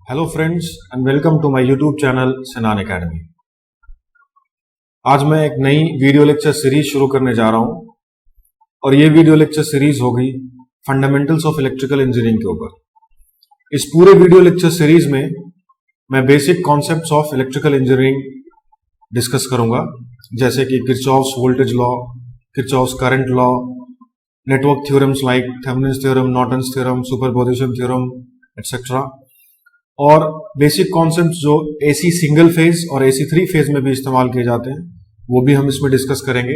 Hello friends and welcome to my YouTube channel Sinan academy. आज मैं एक नई वीडियो लेक्चर सीरीज शुरू करने जा रहा हूं और ये वीडियो लेक्चर सीरीज होगी फंडामेंटल्स ऑफ इलेक्ट्रिकल इंजीनियरिंग के ऊपर। इस पूरे वीडियो लेक्चर सीरीज में मैं basic concepts of electrical engineering discuss करूंगा, जैसे कि Kirchhoff's voltage law, Kirchhoff's current law, network theorems like Thevenin's theorem, Norton's theorem, superposition theorem etcetera, और बेसिक कॉन्सेप्ट जो एसी सिंगल फेज और एसी थ्री फेज में भी इस्तेमाल किए जाते हैं वो भी हम इसमें डिस्कस करेंगे,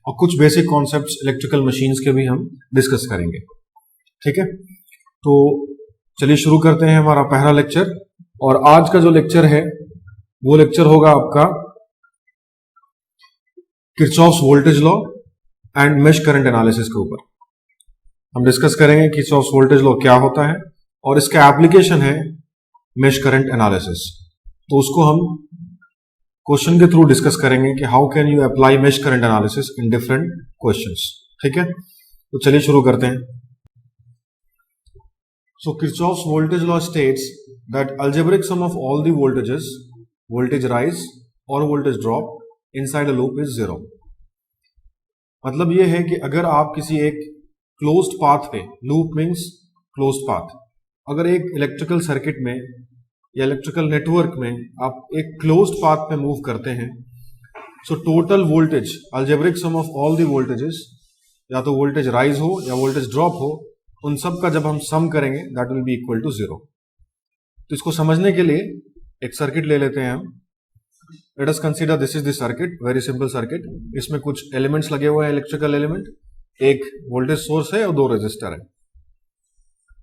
और कुछ बेसिक कॉन्सेप्ट्स इलेक्ट्रिकल मशीन्स के भी हम डिस्कस करेंगे। ठीक है, तो चलिए शुरू करते हैं हमारा पहला लेक्चर। और आज का जो लेक्चर है वो लेक्चर होगा आपका Kirchhoff's voltage law and mesh current analysis के ऊपर। हम डिस्कस करेंगे किरचॉफ्स वोल्टेज लॉ क्या होता है और इसका एप्लीकेशन है मेश करंट एनालिसिस। तो उसको हम क्वेश्चन के थ्रू डिस्कस करेंगे कि how can you apply mesh current analysis in different questions. ठीक है, तो चलिए शुरू करते हैं। So Kirchhoff's voltage law states that algebraic sum of all the voltages, voltage rise और voltage drop inside a loop is zero. मतलब यह है कि अगर आप किसी एक क्लोज्ड पाथ पे, लूप मीन्स क्लोज्ड पाथ, अगर एक इलेक्ट्रिकल सर्किट में या इलेक्ट्रिकल नेटवर्क में आप एक क्लोज्ड पाथ पे मूव करते हैं, so total voltage algebraic sum of all the voltages, या तो वोल्टेज राइज हो या वोल्टेज ड्रॉप हो, उन सब का जब हम सम करेंगे that will be equal to zero. तो इसको समझने के लिए एक सर्किट ले लेते हैं हम। Late us consider this is the circuit, very simple circuit. इसमें कुछ एलिमेंट्स लगे हुए हैं, इलेक्ट्रिकल एलिमेंट, एक वोल्टेज सोर्स है और दो रेजिस्टर है।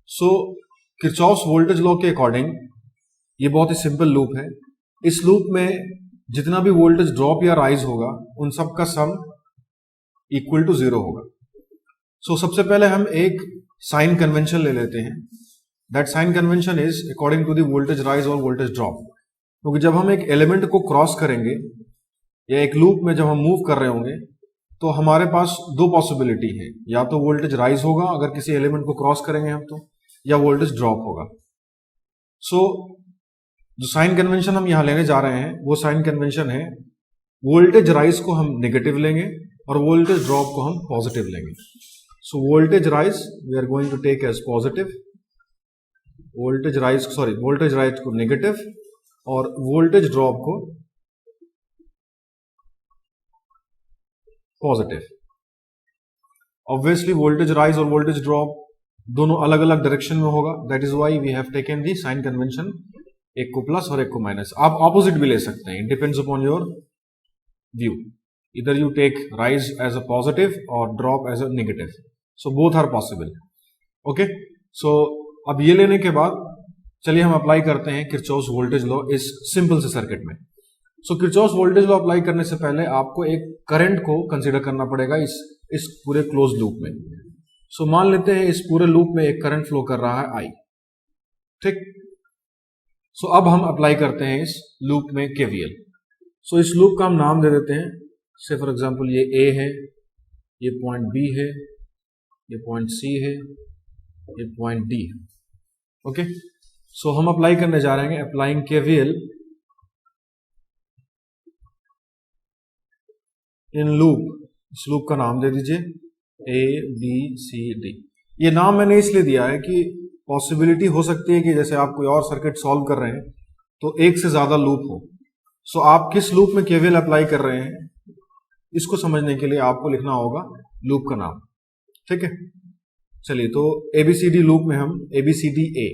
सो किरचॉफ्स वोल्टेज लॉ के अकॉर्डिंग ये बहुत ही सिंपल लूप है। इस लूप में जितना भी वोल्टेज ड्रॉप या राइज होगा उन सब का सम इक्वल टू जीरो होगा। सो सबसे पहले हम एक साइन कन्वेंशन ले लेते हैं। That sign convention is according to the voltage rise और वोल्टेज ड्रॉप। क्योंकि जब हम एक एलिमेंट को क्रॉस करेंगे या एक लूप में जब हम मूव कर रहे होंगे तो हमारे पास दो पॉसिबिलिटी है, या तो वोल्टेज राइज होगा अगर किसी एलिमेंट को क्रॉस करेंगे हम तो, या वोल्टेज ड्रॉप होगा। सो जो साइन कन्वेंशन हम यहां लेने जा रहे हैं वो साइन कन्वेंशन है, वोल्टेज राइज को हम नेगेटिव लेंगे और वोल्टेज ड्रॉप को हम पॉजिटिव लेंगे। So voltage rise we are going to take as positive, voltage rise को नेगेटिव और वोल्टेज ड्रॉप को पॉजिटिव। ऑब्वियसली वोल्टेज राइज और वोल्टेज ड्रॉप दोनों अलग अलग डायरेक्शन में होगा, that is why we have taken the sign convention, एक को प्लस और एक को माइनस। आप ऑपोजिट भी ले सकते हैं, it depends upon your view. इधर you take rise as a positive और drop as a negative, so both are possible. Okay, so अब ये लेने के बाद चलिए हम अप्लाई करते हैं किरचॉफ्स वोल्टेज लॉ इस सिंपल से सर्किट में। सो किरचॉफ्स वोल्टेज लॉ अप्लाई करने से पहले आपको एक करंट को कंसीडर करना पड़ेगा इस पूरे क्लोज लूप में। सो मान लेते हैं इस पूरे लूप में एक करंट फ्लो कर रहा है आई। ठीक, सो अब हम अप्लाई करते हैं इस लूप में केवीएल। सो इस लूप का हम नाम दे देते हैं, से फॉर एग्जांपल ये ए है, ये पॉइंट बी है, ये पॉइंट सी है, ये पॉइंट डी है। ओके, सो हम अप्लाई करने जा रहे हैं अप्लाइंग केवीएल इन लूप। इस लूप का नाम दे दीजिए ए बी सी डी। ये नाम मैंने इसलिए दिया है कि पॉसिबिलिटी हो सकती है कि जैसे आप कोई और सर्किट सॉल्व कर रहे हैं तो एक से ज्यादा लूप हो। सो आप किस लूप में केवीएल अप्लाई कर रहे हैं इसको समझने के लिए आपको लिखना होगा लूप का नाम। ठीक है, चलिए तो एबीसीडी लूप में हम ABCD A,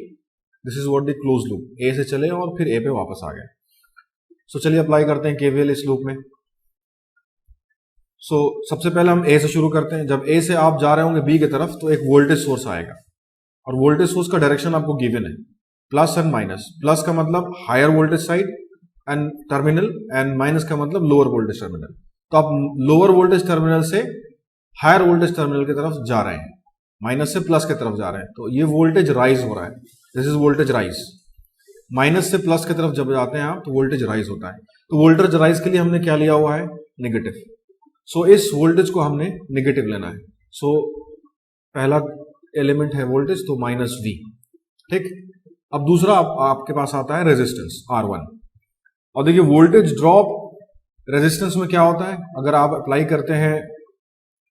this is what the close loop, A से चले और फिर ए पे वापस आ गए। सो चलिए अप्लाई करते हैं केवीएल इस लूप में। सो सबसे पहले हम ए से शुरू करते हैं। जब ए से आप जा रहे होंगे बी की तरफ तो एक वोल्टेज सोर्स आएगा और वोल्टेज सोर्स का डायरेक्शन आपको गिवन है, प्लस एंड माइनस। प्लस का मतलब higher voltage side and terminal, and minus का मतलब लोअर वोल्टेज टर्मिनल। तो आप लोअर वोल्टेज टर्मिनल से हायर वोल्टेज टर्मिनल की तरफ जा रहे हैं, माइनस से प्लस की तरफ जा रहे हैं, तो ये वोल्टेज राइज हो रहा है, this is voltage rise. Minus से प्लस की तरफ जब जाते हैं आप तो वोल्टेज राइज होता है। तो वोल्टेज राइज के लिए हमने क्या लिया हुआ है, नेगेटिव। सो इस वोल्टेज को हमने नेगेटिव लेना है। सो पहला एलिमेंट है वोल्टेज, तो माइनस वी। ठीक, अब दूसरा आपके पास आता है रेजिस्टेंस R1। और देखिए वोल्टेज ड्रॉप रेजिस्टेंस में क्या होता है, अगर आप अप्लाई करते हैं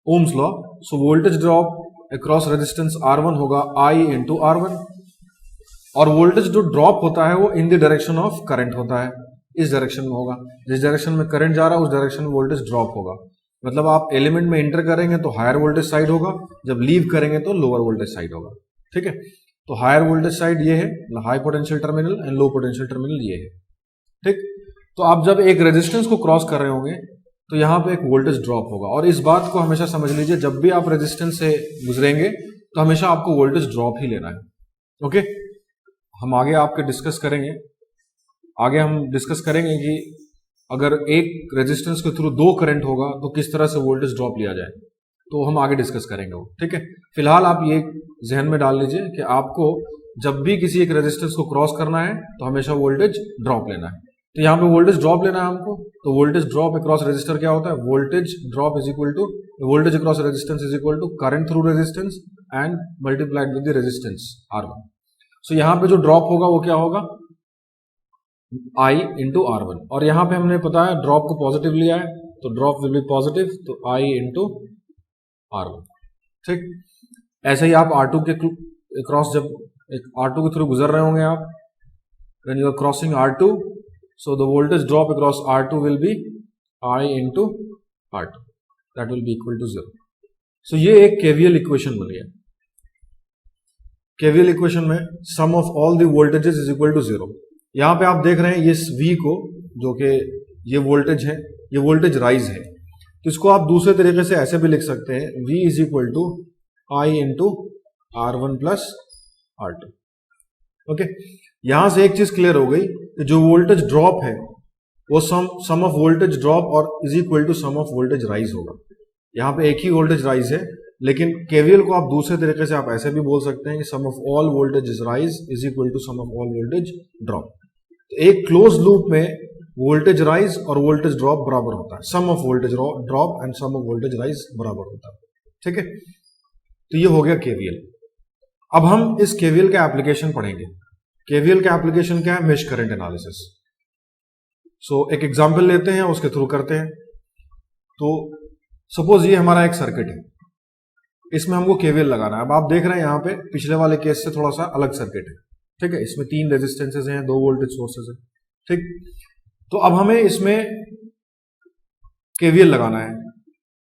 Ohm's law, so voltage drop across resistance R1 होगा I इंटू R1। और वोल्टेज जो ड्रॉप होता है वो in the direction of current होता है, इस डायरेक्शन में होगा, जिस डायरेक्शन में करंट जा रहा है उस डायरेक्शन में वोल्टेज ड्रॉप होगा। मतलब आप एलिमेंट में इंटर करेंगे तो हायर वोल्टेज साइड होगा, जब लीव करेंगे तो लोअर वोल्टेज साइड होगा। ठीक है, तो हायर वोल्टेज साइड ये है, high potential terminal and low potential terminal ये है। ठीक, तो आप जब एक रेजिस्टेंस को क्रॉस कर रहे होंगे तो यहां पे एक वोल्टेज ड्रॉप होगा। और इस बात को हमेशा समझ लीजिए, जब भी आप रेजिस्टेंस से गुजरेंगे तो हमेशा आपको वोल्टेज ड्रॉप ही लेना है। ओके, हम आगे आपके डिस्कस करेंगे, आगे हम डिस्कस करेंगे कि अगर एक रेजिस्टेंस के थ्रू दो करंट होगा तो किस तरह से वोल्टेज ड्रॉप लिया जाए, तो हम आगे डिस्कस करेंगे वो। ठीक है, फिलहाल आप ये जहन में डाल लीजिए कि आपको जब भी किसी एक रेजिस्टेंस को क्रॉस करना है तो हमेशा वोल्टेज ड्रॉप लेना है। तो यहाँ पे वोल्टेज ड्रॉप लेना है हमको, तो वोल्टेज ड्रॉप अक्रॉस रेजिस्टर क्या होता है, voltage drop is equal to voltage across resistance is equal to current through resistance and multiplied with the resistance R1। So यहाँ पे जो ड्रॉप होगा वो क्या होगा, I इंटू R1। और यहाँ पे हमने पता है ड्रॉप को पॉजिटिव लिया है तो ड्रॉप विल बी पॉजिटिव, तो I इंटू R1। ठीक, ऐसे ही आप R2 के क्रॉस, जब एक R2 के थ्रू गुजर रहे होंगे आप, when you are crossing R2, so the voltage drop across R2 will be I into R2, that will be equal to 0। so ये एक KVL इक्वेशन बन गया। KVL इक्वेशन में sum of all the voltages is equal to 0। यहां पे आप देख रहे हैं इस V को, जो कि ये वोल्टेज है, ये वोल्टेज राइज है, तो इसको आप दूसरे तरीके से ऐसे भी लिख सकते हैं, V is equal to I into R1 plus R2। Okay, यहां से एक चीज क्लियर हो गई कि जो वोल्टेज ड्रॉप है वो सम ऑफ वोल्टेज ड्रॉप और is equal to sum of voltage rise होगा। यहां पे एक ही वोल्टेज राइज है, लेकिन केवीएल को आप दूसरे तरीके से आप ऐसे भी बोल सकते हैं कि sum of all voltage rise is equal to sum of all voltage drop. तो एक क्लोज लूप में वोल्टेज राइज और वोल्टेज ड्रॉप बराबर होता है, sum of voltage drop and sum of voltage rise बराबर होता है। ठीक है, तो ये हो गया केवीएल। अब हम इस केवीएल का एप्लीकेशन पढ़ेंगे। केवीएल का एप्लीकेशन क्या है, मेश करंट एनालिसिस। सो एक एग्जांपल लेते हैं, उसके थ्रू करते हैं। तो सपोज ये हमारा एक सर्किट है, इसमें हमको केवीएल लगाना है। अब आप देख रहे हैं यहाँ पे पिछले वाले केस से थोड़ा सा अलग सर्किट है। ठीक है, इसमें 3 रेजिस्टेंसेज हैं, 2 वोल्टेज सोर्सेज हैं। ठीक, तो अब हमें इसमें केवीएल लगाना है,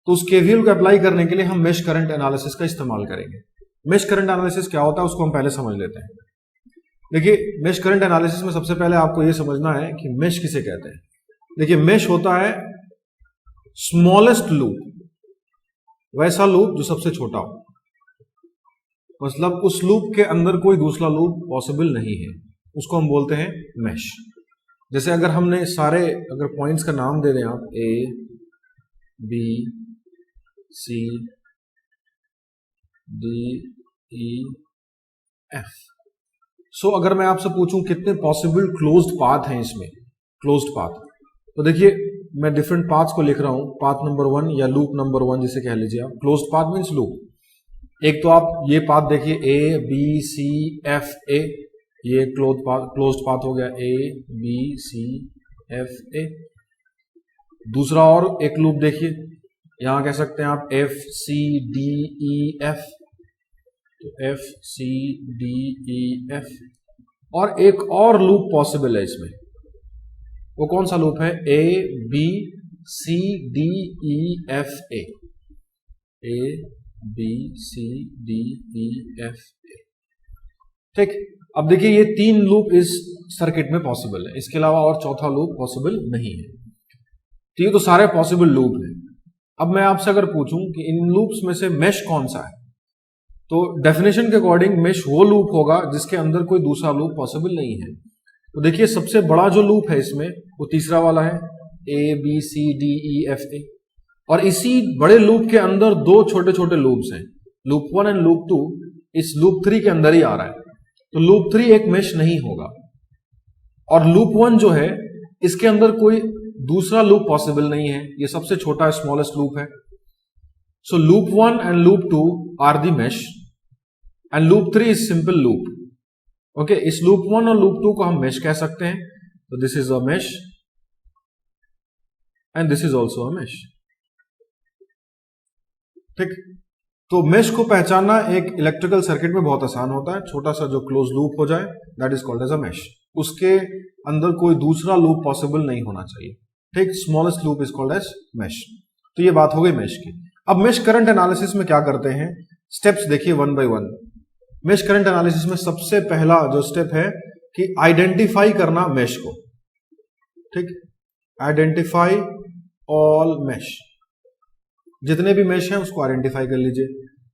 तो उस केवीएल को अप्लाई करने के लिए हम मेश करंट एनालिसिस का इस्तेमाल करेंगे। मेश करंट एनालिसिस क्या होता है उसको हम पहले समझ लेते हैं। देखिए, मेश करंट एनालिसिस में सबसे पहले आपको यह समझना है कि मेश किसे कहते हैं। देखिए, मेश होता है स्मॉलेस्ट लूप, वैसा लूप जो सबसे छोटा हो, मतलब उस लूप के अंदर कोई दूसरा लूप पॉसिबल नहीं है, उसको हम बोलते हैं मेश। जैसे अगर हमने सारे अगर पॉइंट्स का नाम दे दें आप, A B C D E F, सो अगर मैं आपसे पूछूं कितने पॉसिबल क्लोज्ड पाथ हैं इसमें, क्लोज्ड पाथ, तो देखिए मैं डिफरेंट पाथ्स को लिख रहा हूं। पाथ नंबर 1 या लूप नंबर 1 जिसे कह लीजिए आप, क्लोज्ड पाथ मींस लूप। एक तो आप ये पाथ देखिए, A B C F A, ये क्लोज्ड पाथ हो गया, A B C F A। दूसरा और एक लूप देखिए, यहां कह सकते हैं आप F C D E F, तो F C D E F। और एक और लूप पॉसिबल है इसमें, वो कौन सा लूप है, A B C D E F A, A B C D E F A। ठीक, अब देखिए ये 3 लूप इस सर्किट में पॉसिबल है, इसके अलावा और चौथा लूप पॉसिबल नहीं है। तो ये तो सारे पॉसिबल लूप हैं। अब मैं आपसे अगर पूछूं कि इन लूप्स में से मेश कौन सा है, तो डेफिनेशन के अकॉर्डिंग मेश वो लूप होगा जिसके अंदर कोई दूसरा लूप पॉसिबल नहीं है। तो देखिए सबसे बड़ा जो लूप है इसमें वो तीसरा वाला है, A B C D E F A। और इसी बड़े लूप के अंदर 2 छोटे छोटे लूप्स हैं, लूप 1 एंड लूप 2, इस लूप 3 के अंदर ही आ रहा है, तो लूप 3 एक मेश नहीं होगा। और लूप 1 जो है इसके अंदर कोई दूसरा लूप पॉसिबल नहीं है, ये सबसे छोटा स्मॉलेस्ट लूप है। So loop 1 and loop 2 are the mesh and loop 3 is simple loop. Okay, इस लूप 1 और लूप 2 को हम मेश कह सकते हैं। तो this is a mesh and this is also a mesh. ठीक, तो मेश को पहचानना एक इलेक्ट्रिकल सर्किट में बहुत आसान होता है। छोटा सा जो क्लोज लूप हो जाए that is called as a mesh, उसके अंदर कोई दूसरा लूप पॉसिबल नहीं होना चाहिए। ठीक, smallest loop is called as mesh. तो ये बात हो गई मेश की। अब मेश करंट एनालिसिस में क्या करते हैं, स्टेप्स देखिए one by one. Mesh current analysis में सबसे पहला जो स्टेप है कि आइडेंटिफाई करना मेश को। ठीक, आइडेंटिफाई ऑल मेश, जितने भी मेश हैं उसको आइडेंटिफाई कर लीजिए।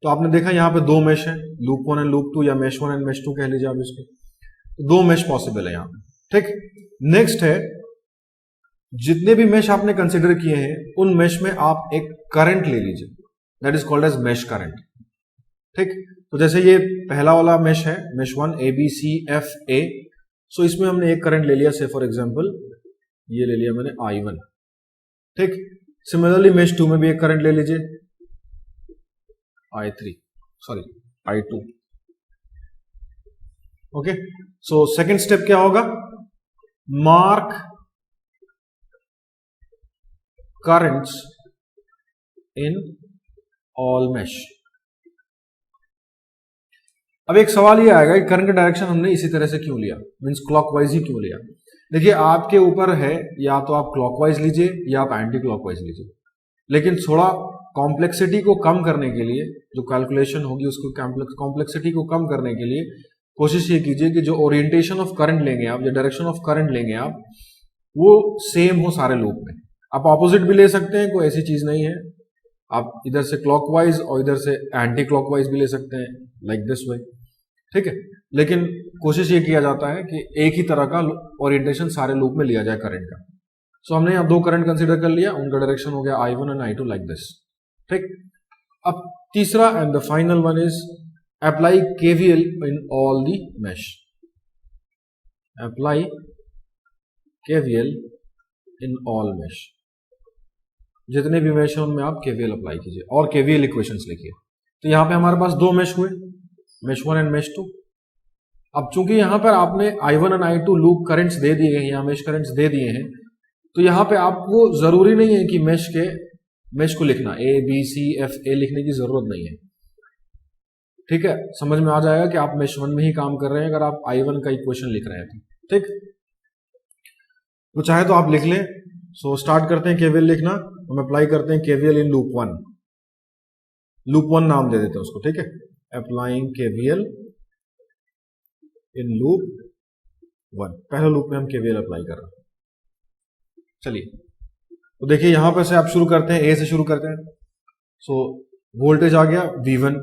तो आपने देखा यहां पे दो मेश हैं, लूप 1 एंड लूप 2, या मेश 1 एंड मेश 2 कह लीजिए आप इसको। तो दो मेश पॉसिबल है यहां पे। ठीक, नेक्स्ट है जितने भी मेश आपने कंसिडर किए हैं उन मेश में आप एक करंट ले लीजिए, that is called as mesh current. ठीक, तो जैसे ये पहला वाला मेश है, मेश 1 ABCFA, सो इसमें हमने एक करंट ले लिया, से फॉर एग्जांपल ये ले लिया मैंने I1। ठीक, सिमिलरली मेश 2 में भी एक करंट ले लीजिए I2। Okay, so second step क्या होगा, mark currents in all mesh. अब एक सवाल ये आएगा कि करंट का डायरेक्शन हमने इसी तरह से क्यों लिया, मींस क्लॉकवाइज ही क्यों लिया। देखिए आपके ऊपर है, या तो आप क्लॉकवाइज लीजिए या आप एंटी क्लॉकवाइज लीजिए, लेकिन थोड़ा कॉम्प्लेक्सिटी को कम करने के लिए, जो कैलकुलेशन होगी उसको कॉम्प्लेक्सिटी को कम करने के लिए कोशिश ये कीजिए कि जो ओरिएंटेशन ऑफ करंट लेंगे आप, जो डायरेक्शन ऑफ करंट लेंगे आप, वो सेम हो सारे लूप में। आप ऑपोजिट भी ले सकते हैं, कोई ऐसी चीज नहीं है। आप इधर से क्लॉकवाइज और इधर से एंटी क्लॉकवाइज भी ले सकते हैं, लाइक दिस वे। ठीक है, लेकिन कोशिश ये किया जाता है कि एक ही तरह का ओरिएंटेशन सारे लूप में लिया जाए करंट का। सो हमने यहां दो करंट कंसीडर कर लिया, उनका डायरेक्शन हो गया I1 and I2 like this. ठीक, अब तीसरा and the final one is apply KVL in all the mesh. Apply KVL in all mesh, जितने भी मेश हैं उनमें आप KVL अप्लाई कीजिए और KVL इक्वेशंस लिखिए। तो यहां पे हमारे पास दो मेश हुए, मेश 1 एंड मेश 2। अब चूंकि यहां पर आपने I1 and I2 loop currents दे दिए हैं या मेश करंट्स दे दिए हैं, तो यहां पे आपको जरूरी नहीं है कि मेश को लिखना ABCFA लिखने की जरूरत नहीं है। ठीक है, समझ में आ जाएगा कि आप मेश 1 में ही काम कर रहे हैं अगर आप I1 का इक्वेशन लिख रहे हैं तो। ठीक, तो चाहे तो आप लिख लें। सो स्टार्ट करते हैं KVL लिखना, हम अप्लाई करते हैं KVL इन लूप 1। लूप 1 नाम दे देते हैं उसको। ठीक है, अप्लाइंग KVL इन लूप 1, पहले लूप में हम KVL अप्लाई कर रहे हैं। चलिए, तो देखिए यहां पर से आप शुरू करते हैं, A से शुरू करते हैं। सो वोल्टेज आ गया V1,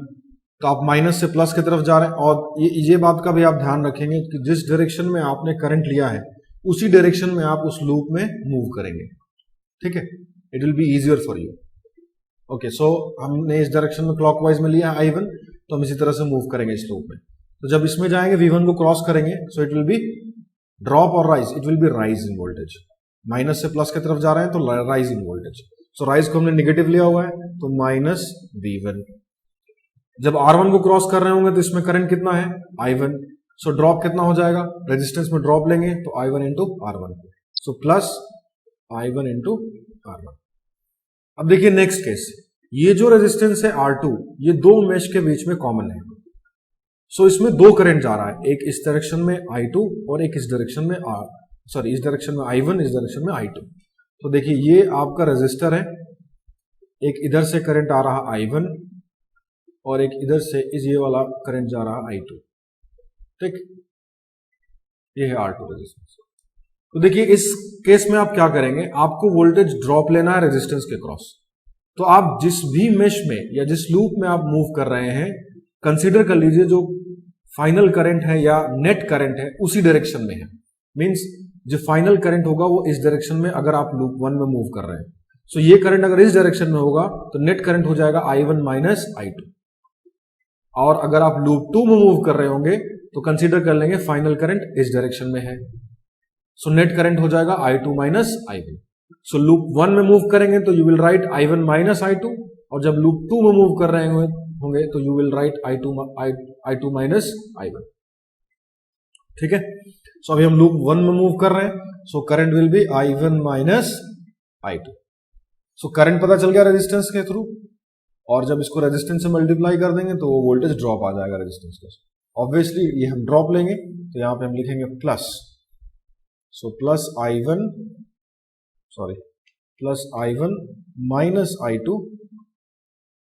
तो आप माइनस से प्लस की तरफ जा रहे हैं। और ये बात का भी आप ध्यान रखेंगे कि जिस डायरेक्शन में आपने करंट लिया है उसी डायरेक्शन में आप उस लूप में मूव करेंगे। ठीक है, it will be easier for you. Okay, so हमने इस डायरेक्शन में क्लॉकवाइज में लिया I1, तो हम इसी तरह से मूव करेंगे इस लूप में। तो जब इसमें जाएंगे V1 को क्रॉस करेंगे, so it will be drop और rise, it will be rise in voltage. Minus से प्लस की तरफ जा रहे हैं तो rise in voltage. So rise को हमने निगेटिव लिया हुआ है, तो माइनस V1। जब R1 को क्रॉस कर रहे होंगे तो इसमें करंट कितना है I1, सो ड्रॉप कितना हो जाएगा, रेजिस्टेंस में ड्रॉप लेंगे तो I1 इंटू R1, सो प्लस I1 इंटू R1। अब देखिए नेक्स्ट केस, ये जो रेजिस्टेंस है R2, ये दो मेश के बीच में कॉमन है। सो इसमें दो करंट जा रहा है, एक इस डायरेक्शन में I2 और एक इस डायरेक्शन में इस डायरेक्शन में I1, इस डायरेक्शन में I2। तो देखिए ये आपका रेजिस्टर है, एक इधर से करंट आ रहा I1 और एक इधर से ये वाला करंट जा रहा I2। ठीक, ये है R2 रेजिस्टेंस। तो देखिए इस केस में आप क्या करेंगे, आपको वोल्टेज ड्रॉप लेना है रेजिस्टेंस के क्रॉस। तो आप जिस भी मेश में या जिस लूप में आप मूव कर रहे हैं, कंसीडर कर लीजिए जो फाइनल करंट है या नेट करंट है उसी डायरेक्शन में है। मींस जो फाइनल करंट होगा वो इस डायरेक्शन में, अगर आप लूप 1 में मूव कर रहे हैं। सो ये करंट अगर इस डायरेक्शन में होगा तो नेट करंट हो जाएगा I1 माइनस I2। और अगर आप लूप 2 में मूव कर रहे होंगे तो कंसीडर कर लेंगे फाइनल करंट इस डायरेक्शन में है, सो नेट करंट हो जाएगा I2 माइनस I1। सो लूप 1 में मूव करेंगे तो you will write I1 minus I2, और जब लूप 2 में मूव कर रहे होंगे तो you will write I2 minus I1। ठीक है, सो अभी हम लूप 1 में मूव कर रहे हैं, so current will be I1 minus I2। So current पता चल गया रेजिस्टेंस के थ्रू, और जब इसको रेजिस्टेंस से मल्टीप्लाई कर देंगे तो वो वोल्टेज ड्रॉप आ जाएगा रेजिस्टेंस के। ऑब्वियसली ये हम ड्रॉप लेंगे तो यहां पे हम लिखेंगे plus, so plus I1 minus I2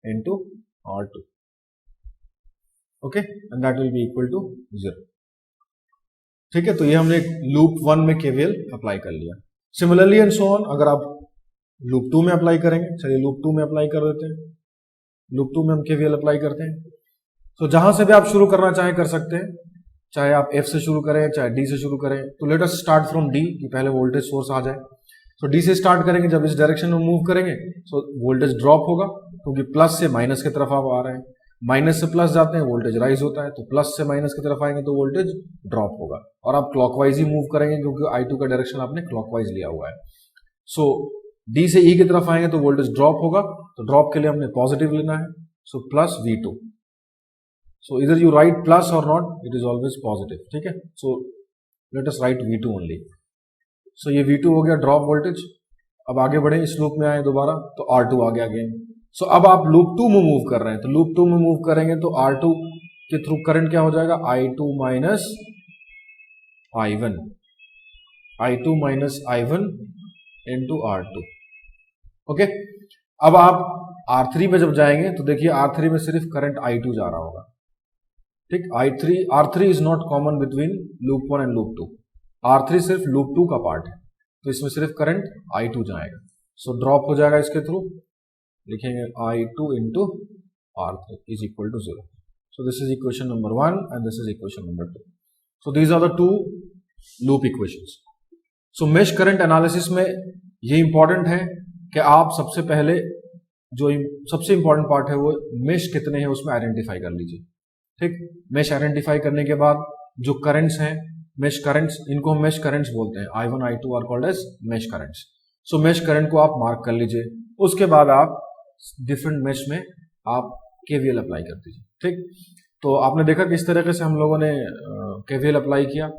into R2, okay, and that will be equal to 0। ठीक है, तो ये हमने लूप 1 में केवीएल अप्लाई कर लिया। सिमिलरली एंड सो ऑन, अगर आप लूप 2 में अप्लाई करेंगे, चलिए लूप 2 में अप्लाई कर देते हैं। लूप 2 में हम केवीएल अप्लाई करते हैं, तो जहां से भी आप शुरू करना चाहें कर सकते हैं, चाहे आप F से शुरू करें चाहे D से शुरू करें। तो let us start from D, कि पहले वोल्टेज सोर्स आ जाए। तो D से स्टार्ट करेंगे, जब इस डायरेक्शन में मूव करेंगे तो वोल्टेज ड्रॉप होगा, क्योंकि प्लस से माइनस की तरफ आप आ रहे हैं, माइनस से प्लस जाते हैं वोल्टेज राइज होता है, तो प्लस से माइनस की तरफ आएंगे तो वोल्टेज ड्रॉप होगा। और आप क्लॉकवाइज ही मूव करेंगे क्योंकि I2 का डायरेक्शन आपने क्लॉकवाइज लिया हुआ है। सो D से E की तरफ आएंगे तो वोल्टेज ड्रॉप होगा, तो ड्रॉप के लिए हमने पॉजिटिव लेना है, सो प्लस V2। सो इधर यू राइट प्लस और not, it is always positive. ठीक है, so let us write V2 only. So ये V2 हो गया ड्रॉप वोल्टेज। अब आगे बढ़े, इस लूप में आए दोबारा तो R2 आ गया अगेन। सो अब आप लूप 2 में मूव कर रहे हैं, तो लूप 2 में मूव करेंगे तो R2 के थ्रू करंट क्या हो जाएगा, I2 minus I1 into R2। Okay, अब आप R3 में जब जाएंगे तो देखिए R3 में सिर्फ करंट I2 जा रहा होगा। ठीक, R3 is not common between loop 1 and loop 2। R3 सिर्फ लूप 2 का पार्ट है, तो इसमें सिर्फ करंट I2 जाएगा। सो ड्रॉप हो जाएगा इसके थ्रू, लिखेंगे I2 into R3 is equal to 0। So this is equation number 1 and this is equation number 2। So these are the two loop equations. So mesh current analysis में ये important है कि आप सबसे पहले जो सबसे इंपॉर्टेंट पार्ट है वो मेश कितने हैं उसमें आइडेंटिफाई कर लीजिए। ठीक, मेश आइडेंटिफाई करने के बाद जो करंट्स हैं, मेश करंट्स, इनको हम मेश करंट्स बोलते हैं। I1 I2 are called as mesh currents. So mesh current को आप मार्क कर लीजिए, उसके बाद आप डिफरेंट मेश में आप केवीएल अप्लाई कर दीजिए। ठीक, तो आपने देखा किस तरीके से हम लोगों ने केवीएल अप्लाई किया।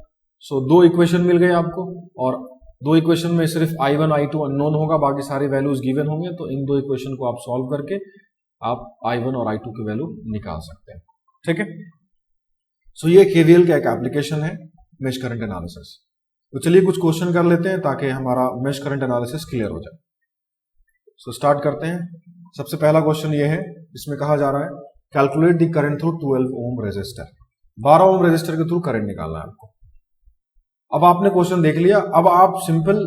सो दो इक्वेशन मिल गए आपको, और दो इक्वेशन में सिर्फ I1 I2 अननोन होगा, बाकी सारी वैल्यूज गिवन होंगे। तो इन दो इक्वेशन को आप सॉल्व करके आप I1 और I2 की वैल्यू निकाल सकते हैं। ठीक है, सो ये केवीएल का एक एप्लीकेशन है मेश करंट एनालिसिस। तो चलिए कुछ क्वेश्चन कर लेते हैं ताकि हमारा मेश करंट एनालिसिस क्लियर हो जाए। सो स्टार्ट करते हैं। सबसे पहला क्वेश्चन ये है, इसमें कहा जा रहा है calculate the current through 12 ohm resistor. 12 ohm resistor के थ्रू करंट निकालना है आपको। अब आपने क्वेश्चन देख लिया, अब आप सिंपल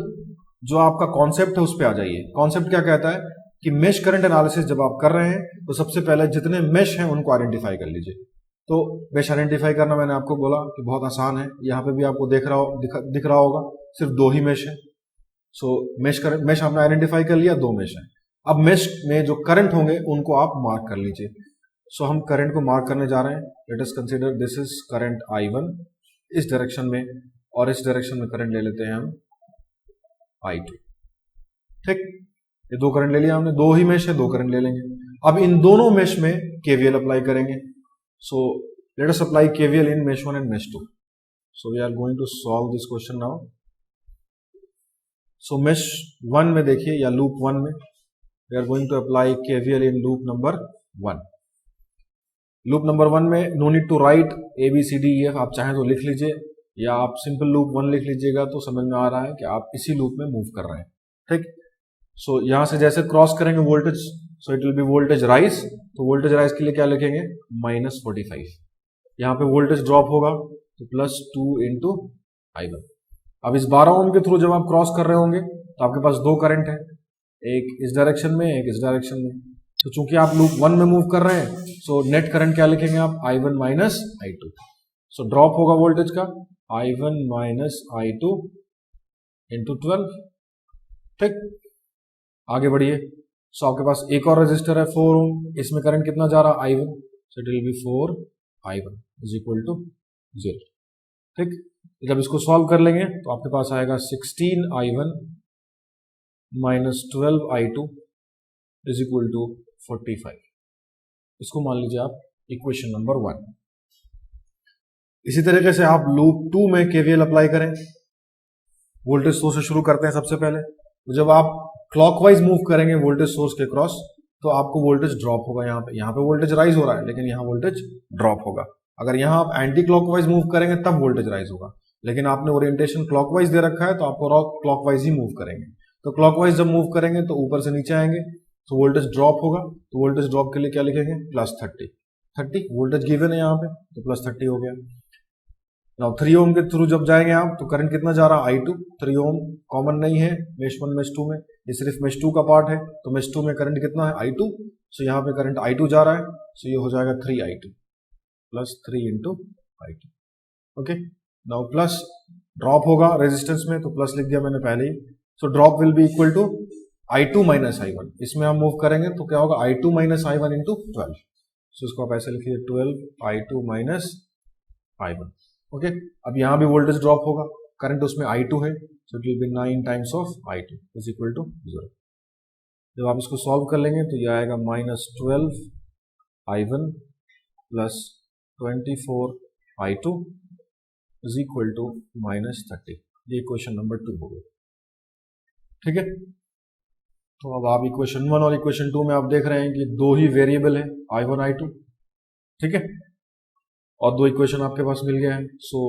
जो आपका कॉन्सेप्ट है उस पर आ जाइए। कॉन्सेप्ट क्या कहता है कि मेश करंट एनालिसिस जब आप कर रहे हैं तो सबसे पहले जितने मेश हैं उनको आइडेंटिफाई कर लीजिए। तो मेश आइडेंटिफाई करना मैंने आपको बोला कि बहुत आसान है, यहाँ पे भी आपको दिख रहा होगा सिर्फ दो ही मेश है। सो मेश आपने आइडेंटिफाई कर लिया, दो मेश है। अब मेश में जो करंट होंगे उनको आप मार्क कर लीजिए। सो हम करंट को मार्क करने जा रहे हैं। Late us consider this is current I1 इस डायरेक्शन में, और इस डायरेक्शन में करंट ले लेते हैं हम I2। ठीक, ये दो करंट ले लिया हमने, दो ही मेश है, दो करंट ले लेंगे। अब इन दोनों मेश में केवीएल अप्लाई करेंगे। So let us apply KVL in mesh 1 and mesh 2। So we are going to solve this question now. So mesh 1 में देखिए, या लूप 1 में we are going to apply KVL in loop number 1। Loop number 1 में no need to write ABCDEF, आप चाहें तो लिख लीजिए, या आप सिंपल लूप 1 लिख लीजिएगा तो समझ में आ रहा है कि आप इसी लूप में मूव कर रहे हैं। ठीक, सो यहां से जैसे क्रॉस करेंगे voltage, so it will B voltage rise. तो वोल्टेज राइज के लिए क्या लिखेंगे, -45। यहां पे वोल्टेज ड्रॉप होगा तो +2 इंटू I1। अब इस 12 ओम के थ्रू जब आप क्रॉस कर रहे होंगे तो आपके पास दो करंट है, एक इस डायरेक्शन में, एक इस डायरेक्शन में। तो चूंकि आप लूप 1 में मूव कर रहे हैं, सो नेट करंट क्या लिखेंगे आप, I1 minus I2। So drop होगा वोल्टेज का I1 माइनस I2 इंटू 12। ठीक, आगे बढ़िए। सो आपके पास एक और रजिस्टर है 4 ओम, इसमें करंट कितना जा रहा है, I1। So it will be 4I1 is equal to 0। ठीक, जब इसको सॉल्व कर लेंगे तो आपके पास आएगा 16I1 minus 12I2 is equal to 45। इसको मान लीजिए आप इक्वेशन नंबर 1। इसी तरीके से आप लूप 2 में केवीएल अप्लाई करें, वोल्टेज सोर्स से शुरू करते हैं सबसे पहले। तो जब आप क्लॉकवाइज मूव करेंगे वोल्टेज सोर्स के क्रॉस तो आपको वोल्टेज ड्रॉप होगा। यहाँ पे वोल्टेज राइज हो रहा है लेकिन यहाँ वोल्टेज ड्रॉप होगा। अगर यहाँ आप एंटी क्लॉकवाइज मूव करेंगे तब वोल्टेज राइज होगा, लेकिन आपने ओरिएंटेशन क्लॉकवाइज दे रखा है तो आपको क्लॉकवाइज ही मूव करेंगे। तो क्लॉकवाइज जब मूव करेंगे तो ऊपर से नीचे आएंगे तो वोल्टेज ड्रॉप होगा। तो वोल्टेज ड्रॉप के लिए क्या लिखेंगे, +30 वोल्टेज गिवन है यहाँ पे तो +30 हो गया। नाउ 3 ओम के थ्रू जब जाएंगे आप तो करंट कितना जा रहा है, I2। 3 ओम कॉमन नहीं है मेश 1 मेश 2 में, ये सिर्फ मेश 2 का पार्ट है। तो मेश 2 में करंट कितना है, I2। सो यहाँ पे करंट I2 जा रहा है, सो ये हो जाएगा 3I2 +3 × I2। Okay, now plus drop होगा रेजिस्टेंस में तो प्लस लिख दिया मैंने पहले ही। So drop will be equal to I2 - I1। इसमें हम मूव करेंगे तो क्या होगा, I2 - I1 × 12। सो इसको आप ऐसे लिखिए 12 I2 - I1। ओके, अब यहां भी वोल्टेज ड्रॉप होगा, करंट उसमें I2 है, so it will be 9 times of I2 is equal to 0। जब आप इसको सॉल्व कर लेंगे तो यह आएगा -12 I1 +24 I2 is equal to -30। ये इक्वेशन नंबर 2 हो गई। ठीक है, तो अब आप इक्वेशन 1 और इक्वेशन 2 में आप देख रहे हैं कि दो ही वेरिएबल है I1 I2। ठीक है, और दो इक्वेशन आपके पास मिल गया है। सो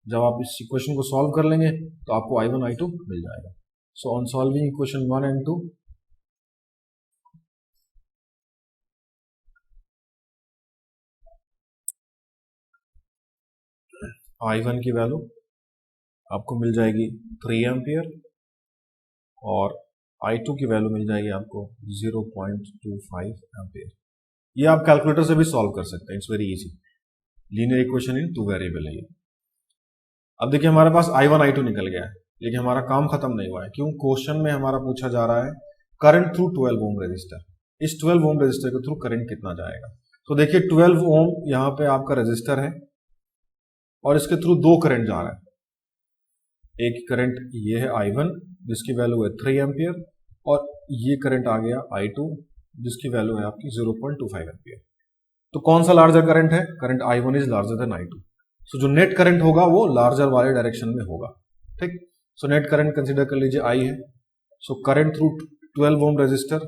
जब आप इस इक्वेशन को सॉल्व कर लेंगे तो आपको I1 I2 मिल जाएगा। So on solving equation 1 and 2 I1 की वैल्यू आपको मिल जाएगी 3 एम्पियर और I2 की वैल्यू मिल जाएगी आपको 0.25 एम्पियर। ये आप कैलकुलेटर से भी सॉल्व कर सकते हैं, it's very easy. Linear equation in 2 variable है ये। अब देखिए हमारे पास I1 I2 निकल गया है, लेकिन हमारा काम खत्म नहीं हुआ है। क्यों, क्वेश्चन में हमारा पूछा जा रहा है करंट थ्रू 12 ओम रेजिस्टर। इस 12 ओम रेजिस्टर के थ्रू करंट कितना जाएगा। तो देखिए 12 ओम यहाँ पे आपका रेजिस्टर है और इसके थ्रू दो करंट जा रहा है। एक करंट ये है I1 जिसकी वैल्यू है 3 एम्पियर और ये करंट आ गया I2 जिसकी वैल्यू है आपकी 0.25 एम्पियर। तो कौन सा लार्जर करंट है, current I1 is larger than I2। सो जो नेट करंट होगा वो लार्जर वाले डायरेक्शन में होगा। ठीक, सो नेट करंट कंसीडर कर लीजिए I है। So current through 12 ohm resistor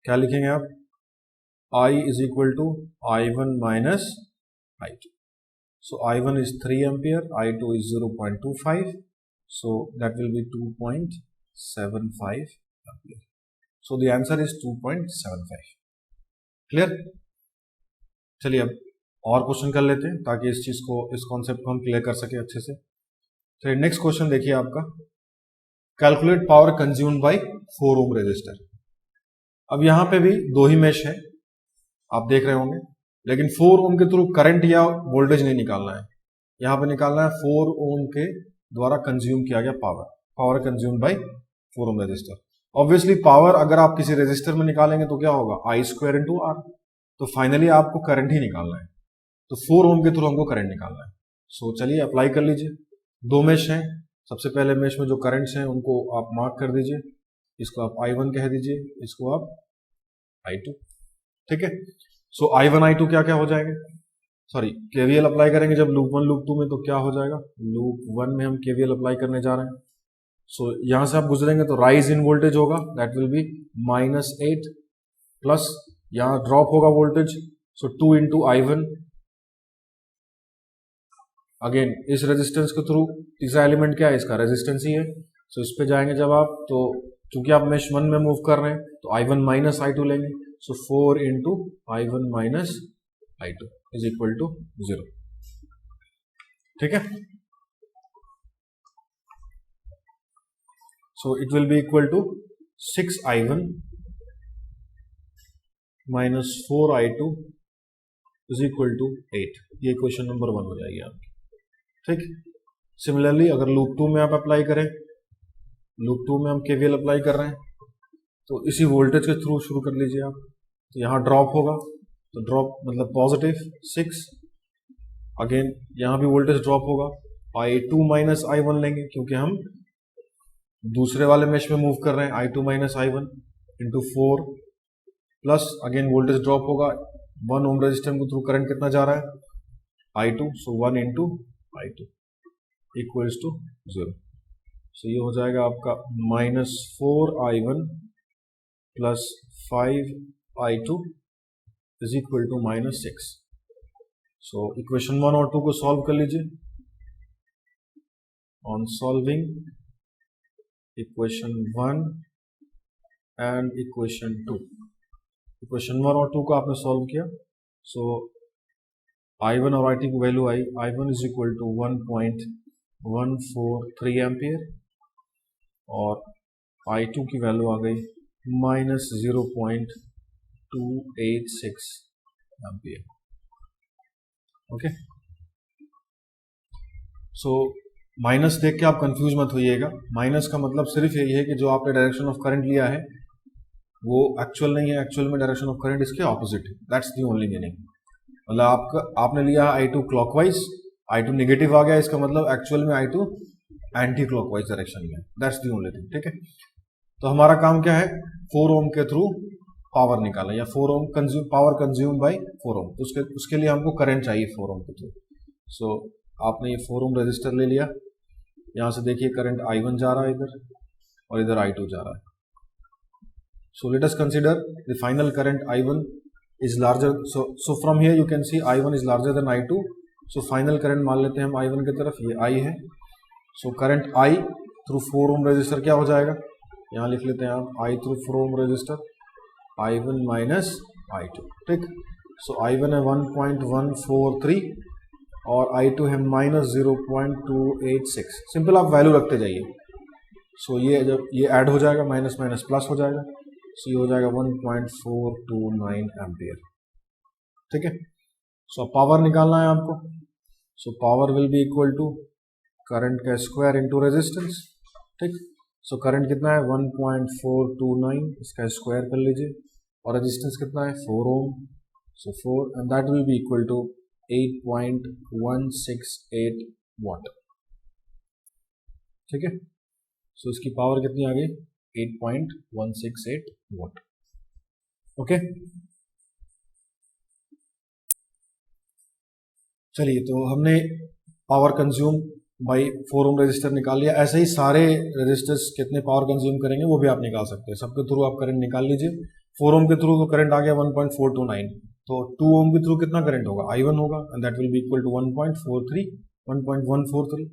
क्या लिखेंगे आप, I is equal to I1 - I2। So I1 is 3 ampere, I2 is 0.25, so that will be 2.75 ampere. So the answer is 2.75. Clear. चलिए अब और question कर लेते हैं ताकि इस चीज को, इस कॉन्सेप्ट को हम क्लियर कर सके अच्छे से। चलिए नेक्स्ट क्वेश्चन देखिए आपका, calculate power consumed by 4 ohm resistor. अब यहां पे भी दो ही मेश है आप देख रहे होंगे, लेकिन 4 ओम के थ्रू करंट या वोल्टेज नहीं निकालना है, यहां पे निकालना है 4 ओम के द्वारा कंज्यूम किया गया power consumed by 4 ohm resistor. Obviously power अगर आप किसी रेजिस्टर में निकालेंगे तो क्या होगा, I² × R। तो फाइनली आपको करंट ही निकालना है, तो 4 ओम के थ्रू हमको करंट निकालना है। सो चलिए अप्लाई कर लीजिए। दो मेश हैं, सबसे पहले मेश में जो करंट्स हैं उनको आप मार्क कर दीजिए, इसको आप I1 कह दीजिए, इसको आप I2। ठीक है, सो I1 I2 क्या क्या हो जाएंगे, सॉरी KVL अप्लाई करेंगे जब लूप 1 लूप 2 में तो क्या हो जाएगा, लूप 1 में हम KVL अप्लाई करने जा रहे हैं। सो यहां से आप गुजरेंगे तो राइज इन वोल्टेज होगा, दैट विल बी -8 प्लस यहां ड्रॉप होगा वोल्टेज, सो 2 × I1। अगेन इस रेजिस्टेंस के थ्रू तीसरा एलिमेंट क्या है, इसका रेजिस्टेंस ही है। सो इस पे जाएंगे जब आप, तो चूंकि आप मेश 1 में मूव कर रहे हैं तो I1 - I2 लेंगे। So 4 × I1 - I2 is equal to 0। ठीक है, so it will be equal to 6I1 - 4I2 is equal to 8। ये क्वेश्चन नंबर 1 हो जाएगी आपकी। ठीक, सिमिलरली अगर लूप 2 में आप अप्लाई करें, लूप 2 में हम KVL अप्लाई कर रहे हैं तो इसी वोल्टेज के थ्रू शुरू कर लीजिए आप। तो यहाँ ड्रॉप होगा, तो ड्रॉप मतलब पॉजिटिव 6। अगेन यहाँ भी वोल्टेज ड्रॉप होगा, I2 - I1 लेंगे क्योंकि हम दूसरे वाले मेश में मूव कर रहे हैं, I2 - I1। Into 4 plus again voltage drop होगा 1 ओम रेजिस्टर के थ्रू करंट कितना जा रहा है I2, so 1 into I2 equals to 0। So ये हो जाएगा आपका -4I1 plus 5I2 is equal to -6। So equation 1 और 2 को सॉल्व कर लीजिए। On solving equation 1 and equation 2, equation 1 और 2 को आपने सॉल्व किया। सो I1 और I2 की वैल्यू आई, I1 is equal to 1.143 ampere और I2 की वैल्यू आ गई -0.286 एम्पियर। ओके, सो माइनस देख के आप कंफ्यूज मत होइएगा। माइनस का मतलब सिर्फ यही है कि जो आपने डायरेक्शन ऑफ करंट लिया है वो एक्चुअल नहीं है, एक्चुअल में डायरेक्शन ऑफ करंट इसके ऑपोजिट है। That's the only meaning. मतलब आपने लिया I2 क्लॉकवाइज, I2 नेगेटिव आ गया, इसका मतलब एक्चुअल में I2 एंटी क्लॉकवाइज डायरेक्शन में। That's the only thing. ठीक है, तो हमारा काम क्या है, 4 ओम के थ्रू पावर निकालना या 4 ओम पावर कंज्यूम बाय 4 ओम। तो उसके लिए हमको करंट चाहिए 4 ओम के थ्रू। सो आपने ये 4 ओम रेजिस्टर ले लिया, यहां से देखिए करंट I1 जा रहा है इधर और इधर I2 जा रहा है। So let us consider the final current I1 is larger, so from here you can see I1 is larger than I2, so final current मान लेते हैं हम I1 की तरफ, ये I है। so current I through 4 ohm resistor क्या हो जाएगा, यहाँ लिख लेते हैं आप I through 4 ohm resistor I1 minus I2। ठीक, so I1 है 1.143 और I2 है -0.286। सिंपल आप वैल्यू रखते जाइए। सो ये जब ये ऐड हो जाएगा माइनस माइनस प्लस हो जाएगा, सो ये हो जाएगा 1.429 एम्पियर। ठीक है, सो पावर निकालना है आपको। So power will be equal to current का स्क्वायर इनटू रेजिस्टेंस। ठीक, सो करंट कितना है 1.429, इसका स्क्वायर कर लीजिए और रेजिस्टेंस कितना है 4 ohm. So 4 and that will be equal to 8.168 watt. ठीक है, सो इसकी पावर कितनी आ गई 8.168 वाट। ओके, चलिए तो हमने power consume by 4 ohm resistor निकाल लिया। ऐसे ही सारे रेजिस्टर्स कितने पावर कंज्यूम करेंगे वो भी आप निकाल सकते हैं। सबके थ्रू आप करंट निकाल लीजिए। 4 ओम के थ्रू तो करंट आ गया 1.429, तो 2 ओम के थ्रू कितना करंट होगा I1 होगा and that will be equal to 1.143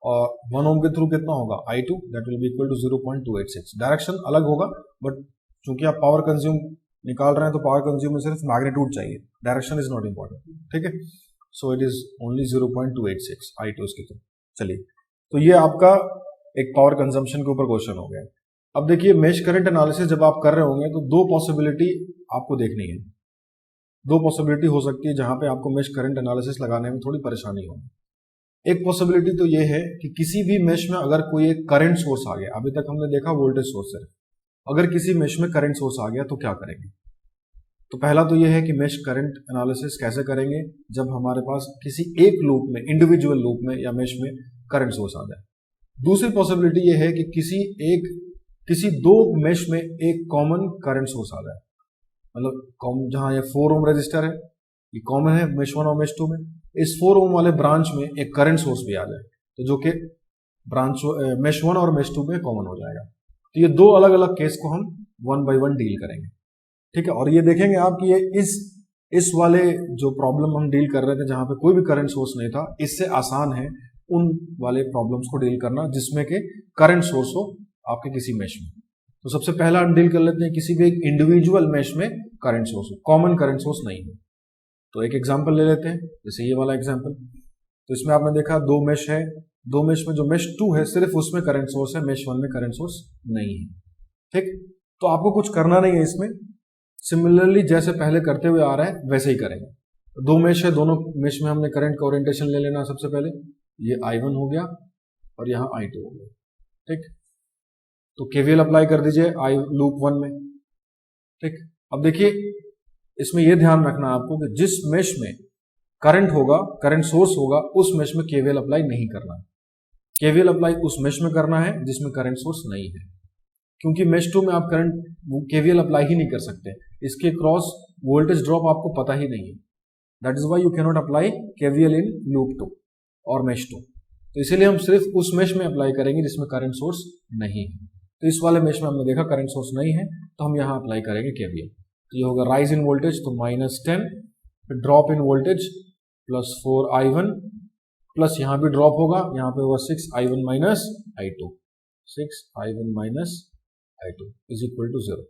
और 1 ओम के थ्रू कितना होगा I2, that will be equal to 0.286। Direction अलग होगा बट चूंकि आप पावर कंज्यूम निकाल रहे हैं तो पावर कंज्यूम में सिर्फ मैग्नीट्यूड चाहिए, डायरेक्शन इज नॉट इंपॉर्टेंट। ठीक है, so it is only 0.286 I2 के थ्रू। चलिए, तो ये आपका एक पावर कंजम्पशन के ऊपर क्वेश्चन हो गया। अब देखिए मेश करंट एनालिसिस जब आप कर रहे होंगे तो दो पॉसिबिलिटी आपको देखनी है। दो पॉसिबिलिटी हो सकती है जहां पे आपको मेश करंट एनालिसिस लगाने में थोड़ी परेशानी होगी। एक पॉसिबिलिटी तो ये है कि किसी भी मेश में अगर कोई एक करंट सोर्स आ गया, अभी तक हमने देखा वोल्टेज सोर्स है, अगर किसी मेश में करंट सोर्स आ गया तो क्या करेंगे। तो पहला तो ये है कि मेश करंट एनालिसिस कैसे करेंगे जब हमारे पास किसी एक लूप में, इंडिविजुअल लूप में या मेश में करंट सोर्स आ जाए। दूसरी पॉसिबिलिटी ये है कि किसी दो मेश में एक कॉमन करंट सोर्स आ जाए, मतलब जहां ये 4 ओम रजिस्टर है, ये कॉमन है मेश 1 और मेश 2 में, इस 4 ओम वाले ब्रांच में एक करंट सोर्स भी आ जाए, तो जो कि ब्रांच मेश 1 और मेश 2 में कॉमन हो जाएगा। तो ये दो अलग अलग केस को हम 1 बाय 1 डील करेंगे। ठीक है, और ये देखेंगे आप कि ये इस वाले जो प्रॉब्लम हम डील कर रहे थे जहां पे कोई भी करंट सोर्स नहीं था, इससे आसान है उन वाले प्रॉब्लम्स को डील करना जिसमें के करंट सोर्स हो आपके किसी मेश में। तो सबसे पहला हम डील कर लेते हैं किसी भी एक इंडिविजुअल मेश में करंट सोर्स हो, कॉमन करंट सोर्स नहीं हो। तो एक एग्जांपल ले लेते हैं, जैसे ये वाला एग्जांपल। तो इसमें आपने देखा दो मेश है, दो मेश में जो मेश 2 है सिर्फ उसमें करंट सोर्स है, मेश 1 में करंट सोर्स नहीं है। ठीक, तो आपको कुछ करना नहीं है इसमें, सिमिलरली जैसे पहले करते हुए आ रहा है वैसे ही करेंगे। दो मेश है, दोनों मेश में हमने करंट का ओरिएंटेशन ले लेना। सबसे पहले ये I1 हो गया और यहाँ I2 हो गया। ठीक, तो केवीएल अप्लाई कर दीजिए लूप 1 में। ठीक, अब देखिए इसमें यह ध्यान रखना आपको कि जिस मेश में करंट होगा, करंट सोर्स होगा, उस मेश में केवीएल अप्लाई नहीं करना है। केवीएल अप्लाई उस मेश में करना है जिसमें करंट सोर्स नहीं है। क्योंकि मेश 2 में आप करंट केवीएल अप्लाई ही नहीं कर सकते, इसके क्रॉस वोल्टेज ड्रॉप आपको पता ही नहीं है, that is why you can not apply KVL in loop 2 और मेश 2। तो इसीलिए हम सिर्फ उस मेश में अप्लाई करेंगे जिसमें करंट सोर्स नहीं है। तो इस वाले मेश में हमने देखा करंट सोर्स नहीं है, तो हम यहाँ अप्लाई करेंगे केवीएल। तो ये होगा राइज इन वोल्टेज तो -10, फिर drop in voltage +4i1, plus यहाँ भी ड्रॉप होगा, यहाँ पे होगा 6i1 minus i2, 6i1 minus i2 is equal to 0।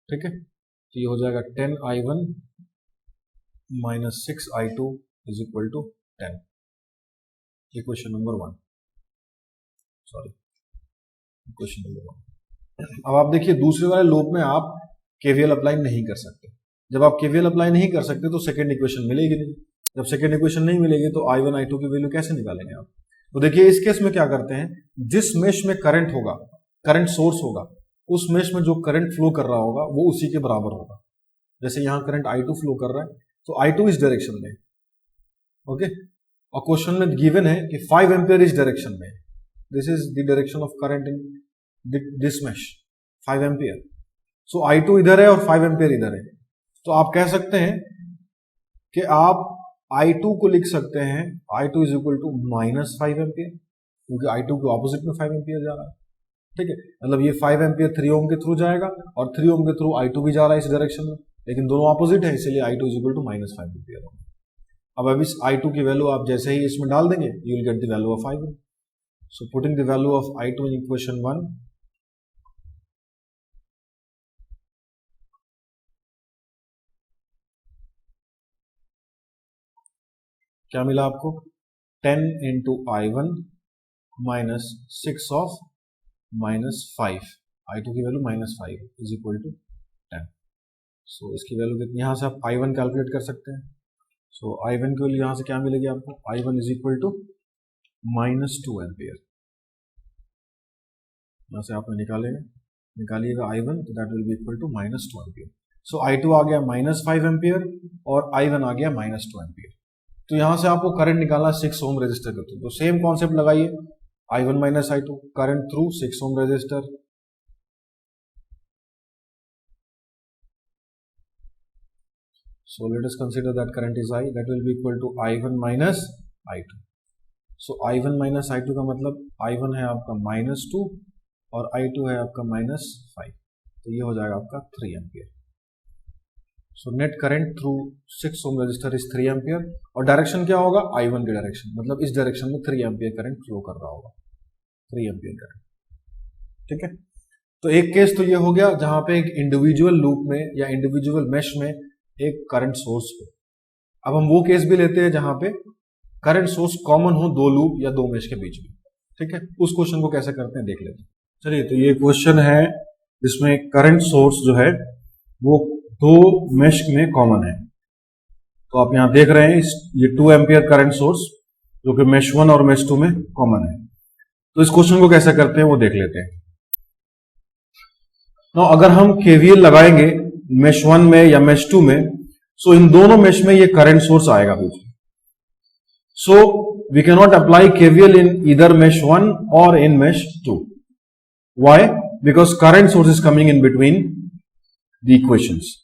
ठीक है, तो ये हो जाएगा 10i1 minus 6i2 is equal to 10। Equation number 1, sorry equation number 1। अब आप देखिए दूसरे वाले लूप में आप केवीएल अप्लाई नहीं कर सकते। जब आप केवीएल अप्लाई नहीं कर सकते तो सेकेंड इक्वेशन मिलेगी नहीं। जब सेकेंड इक्वेशन नहीं मिलेगी तो i1 i2 की वैल्यू कैसे निकालेंगे आप? तो देखिए इस केस में क्या करते हैं, जिस मेश में करंट होगा, करंट सोर्स होगा, उस मेश में जो करंट फ्लो कर रहा होगा वो उसी के बराबर होगा। जैसे यहां करंट i2 फ्लो कर रहा है तो i2 इस डायरेक्शन में, ओके, और क्वेश्चन में गिवन है कि 5 एम्पियर इस डायरेक्शन में, this is the direction of current in this mesh 5 ampere. So i2 इधर है और 5 एम्पियर इधर है, तो आप कह सकते हैं कि आप i2 को लिख सकते हैं i2 is equal to -5 ampere, क्योंकि i2 के ऑपोजिट में 5 एम्पियर जा रहा है। ठीक है, मतलब ये 5 एम्पियर 3 ओम के थ्रू जाएगा और 3 ओम के थ्रू i2 भी जा रहा है इस डायरेक्शन में, लेकिन दोनों ऑपोजिट है, इसलिए i2 is equal to -5 ampere होगा। अब इस i2 की वैल्यू आप जैसे ही इसमें डाल देंगे you will get the value of i1। So putting the value of i2 in equation 1, क्या मिला आपको, 10 into i1 minus 6 of -5, i2 की वैल्यू -5 इज इक्वल टू 10। सो इसकी वैल्यू कितनी, यहां से आप i1 कैलकुलेट कर सकते हैं। सो i1 की वैल्यू यहां से क्या मिलेगी आपको, i1 is equal to -2 ampere. यहां से आपने निकालिएगा i1, तो that will be equal to -2 ampere. So i2 आ गया -5 एम्पियर और i1 आ गया -2 एम्पियर। तो यहां से आपको करंट निकालना 6 ओम रेजिस्टर के थ्रू, तो सेम कॉन्सेप्ट लगाइए, i1 minus i2 current through 6 ohm resistor. So let us consider that current is I, that will be equal to I1 minus I2. So I1 minus I2 का मतलब I1 है आपका -2 और I2 है आपका -5, तो ये हो जाएगा आपका 3 ampere. So net current through 6 ohm resistor is 3 ampere और डायरेक्शन क्या होगा, I1 के डायरेक्शन, मतलब इस डायरेक्शन में 3 एम्पियर करंट फ्लो कर रहा होगा, 3 एम्पियर करंट। ठीक है, तो एक केस तो ये हो गया जहां पे एक इंडिविजुअल लूप में या इंडिविजुअल मेश में एक करंट सोर्स हो। अब हम वो केस भी लेते हैं जहां पे करंट सोर्स कॉमन हो 2 लूप या 2 मेश के बीच में। ठीक है, उस क्वेश्चन को कैसे करते हैं देख लेते हैं। चलिए, तो ये क्वेश्चन है जिसमें करंट सोर्स जो है वो 2 मेश में कॉमन है। तो आप यहां देख रहे हैं ये 2 एम्पियर करंट सोर्स जो कि मेश 1 और मेश 2 में कॉमन है। तो इस क्वेश्चन को कैसे करते हैं वो देख लेते हैं। तो अगर हम केवीएल लगाएंगे मेश 1 में या मेश 2 में, सो इन दोनों मेश में ये करंट सोर्स आएगा बीच में। So we can not apply KVL in either mesh 1 और in mesh 2। Why? Because current source is coming in between the equations.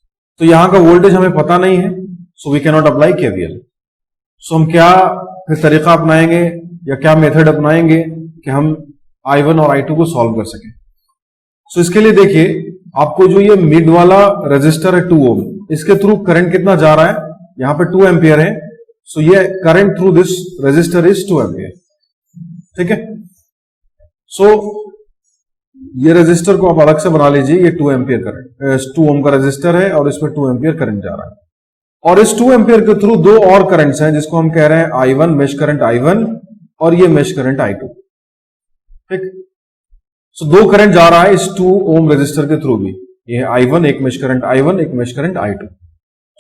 तो यहां का वोल्टेज हमें पता नहीं है, so we can not apply KVL. So हम क्या फिर तरीका अपनाएंगे या क्या मेथड अपनाएंगे कि हम I1 और I2 को सॉल्व कर सकें। सो इसके लिए देखिए, आपको जो ये मिड वाला रेजिस्टर है 2 ओम, इसके थ्रू करंट कितना जा रहा है, यहां पे 2 एम्पियर है। सो ये current through this resistor is 2 ampere. ठीक है, सो ये रेजिस्टर को आप अलग से बना लीजिए, ये 2 एम्पियर करंट 2 ओम का रेजिस्टर है और इसमें 2 एम्पियर करंट जा रहा है। और इस 2 एम्पियर के थ्रू 2 और करंट्स हैं जिसको हम कह रहे हैं I1 मेश करंट I1 और ये मेश करंट I2। ठीक, सो 2 करंट जा रहा है इस 2 ओम रेजिस्टर के थ्रू भी, ये I1 एक मेश करंट I1 एक mesh current I2।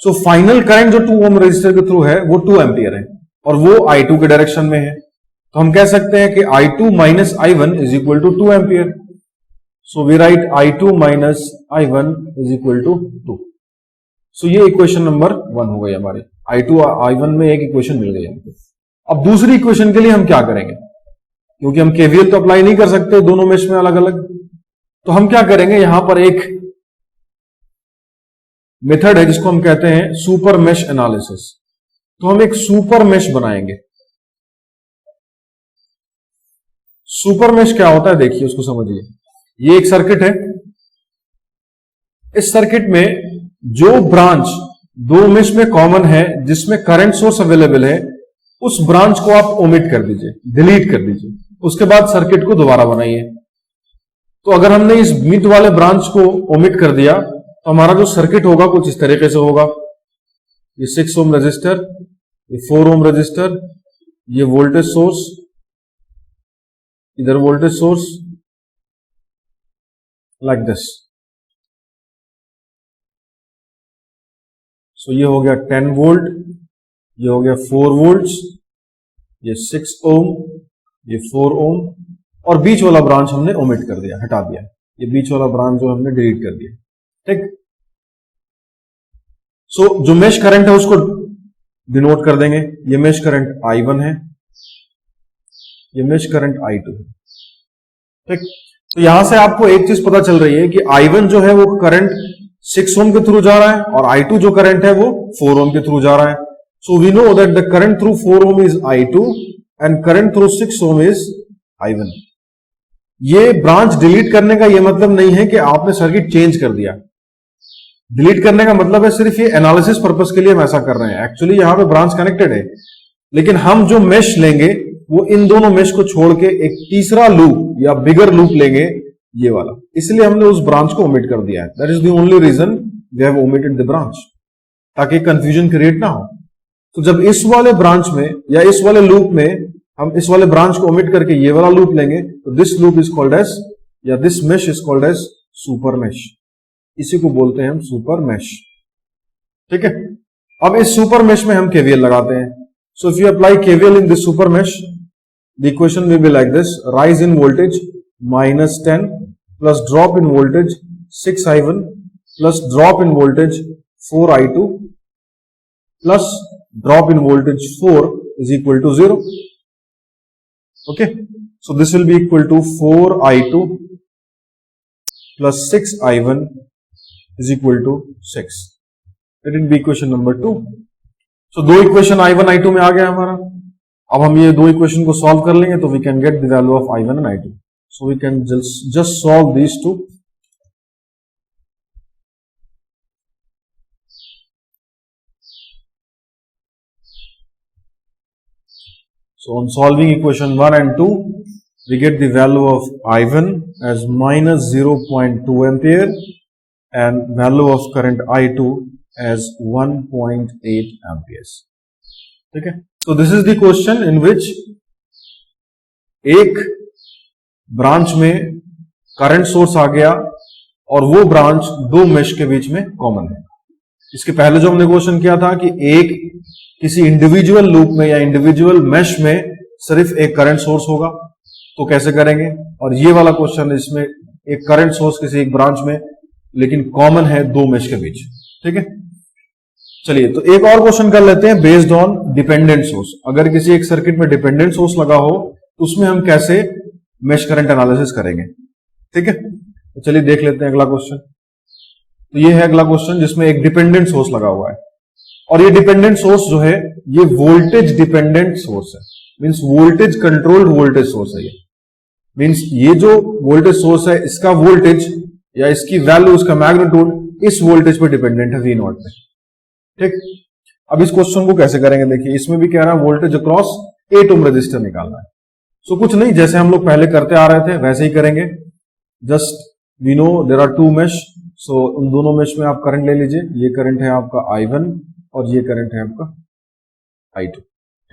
So final current जो 2 ओम रेजिस्टर के थ्रू है वो 2 एम्पियर है और वो I2 के डायरेक्शन में है। तो हम कह सकते हैं कि I2 minus I1 is equal to 2 ampere. So we write I2 minus I1 is equal to 2। So ये इक्वेशन नंबर 1 हो गई हमारे, I2 I1 में एक इक्वेशन मिल गई हमको। अब दूसरी इक्वेशन के लिए हम क्या करेंगे, क्योंकि हम केवीएल तो अप्लाई नहीं कर सकते दोनों मेश में अलग अलग, तो हम क्या करेंगे, यहां पर एक मेथड है जिसको हम कहते हैं सुपर मेश एनालिसिस। तो हम एक सुपर मेश बनाएंगे। सुपर मेश क्या होता है देखिए, उसको समझिए। ये एक सर्किट है, इस सर्किट में जो ब्रांच दो मेश में कॉमन है, जिसमें करंट सोर्स अवेलेबल है, उस ब्रांच को आप ओमिट कर दीजिए, डिलीट कर दीजिए। उसके बाद सर्किट को दोबारा बनाइए। तो अगर हमने इस मिड वाले ब्रांच को ओमिट कर दिया तो हमारा जो सर्किट होगा कुछ इस तरीके से होगा। ये 6 ओम रजिस्टर, ये 4 ओम रजिस्टर, ये वोल्टेज सोर्स, इधर वोल्टेज सोर्स, लाइक दिस। सो ये हो गया 10 वोल्ट, ये हो गया 4 वोल्ट्स, ये 6 ओम, ये 4 ओम, और बीच वाला ब्रांच हमने ओमिट कर दिया, हटा दिया। ये बीच वाला ब्रांच जो हमने डिलीट कर दिया, ठीक। सो जो मेश करंट है उसको डिनोट कर देंगे। ये मेश करंट I1 है, ये मेश करंट I2 है, ठीक। तो यहां से आपको एक चीज पता चल रही है कि I1 जो है वो करंट 6 ओम के थ्रू जा रहा है, और I2 जो करंट है वो 4 ओम के थ्रू जा रहा है। So we know that the current through 4 ohm is I2 and current through 6 ohm is I1। ये ब्रांच डिलीट करने का ये मतलब नहीं है कि आपने सर्किट चेंज कर दिया। डिलीट करने का मतलब है सिर्फ ये एनालिसिस पर्पस के लिए हम ऐसा कर रहे हैं। एक्चुअली यहां पे ब्रांच कनेक्टेड है, लेकिन हम जो मेश लेंगे वो इन दोनों मेश को छोड़ के एक तीसरा लूप या बिगर लूप लेंगे, ये वाला। इसलिए हमने उस ब्रांच को ओमिट कर दिया है। That is the only reason we have omitted the branch, ताकि कंफ्यूजन क्रिएट ना हो। तो जब इस वाले ब्रांच में या इस वाले लूप में हम इस वाले ब्रांच को ओमिट करके ये वाला लूप लेंगे, तो this loop is called as, या this mesh is called as super mesh. इसी को बोलते हैं हम सुपर मेश, ठीक है। अब इस सुपर मेश में हम केवीएल लगाते हैं। So if you apply KVL in this super mesh, the equation will be like this: rise in voltage -10 plus drop in voltage 6I1 plus drop in voltage 4I2 plus drop in voltage 4 is equal to 0। Okay, so this will be equal to 4I2 plus 6I1 is equal to 6. That will be equation number 2. So दो equation I1 I2 में आ गया हमारा। अब हम ये दो equation को solve कर लेंगे तो we can get the value of I1 and I2. So we can just solve these two. So on solving equation 1 and 2, we get the value of I1 as minus 0.2 ampere and value of current I2 as 1.8 amperes. ठीक है। So this is the question in which एक branch में current source आ गया और वो branch दो mesh के बीच में कॉमन है। इसके पहले जो हमने क्वेश्चन किया था कि एक किसी इंडिविजुअल लूप में या इंडिविजुअल मेश में सिर्फ एक करंट सोर्स होगा, तो कैसे करेंगे। और ये वाला क्वेश्चन है, इसमें एक करंट सोर्स किसी एक ब्रांच में लेकिन कॉमन है दो मेश के बीच, ठीक है। चलिए तो एक और क्वेश्चन कर लेते हैं बेस्ड ऑन डिपेंडेंट सोर्स। अगर किसी एक सर्किट में डिपेंडेंट सोर्स लगा हो तो उसमें हम कैसे मेश करंट एनालिसिस करेंगे, ठीक है। तो चलिए देख लेते हैं अगला क्वेश्चन। तो ये है अगला क्वेश्चन जिसमें एक डिपेंडेंट सोर्स लगा हुआ है, और ये डिपेंडेंट सोर्स जो है ये वोल्टेज डिपेंडेंट सोर्स है, means voltage controlled voltage source है। ये मींस ये जो वोल्टेज सोर्स है इसका वोल्टेज या इसकी वैल्यू, इसका मैग्नीट्यूड इस वोल्टेज पे डिपेंडेंट है, V0 पे, ठीक। अब इस क्वेश्चन को कैसे करेंगे, देखिए इसमें भी कह रहा है वोल्टेज अक्रॉस 8 ओम रजिस्टर निकालना है। सो कुछ नहीं, जैसे हम लोग पहले करते आ रहे थे वैसे ही करेंगे। Just we know there are two mesh, so उन दोनों मेश में आप करंट ले लीजिए। ये करंट है आपका I1 और ये करंट है आपका I2,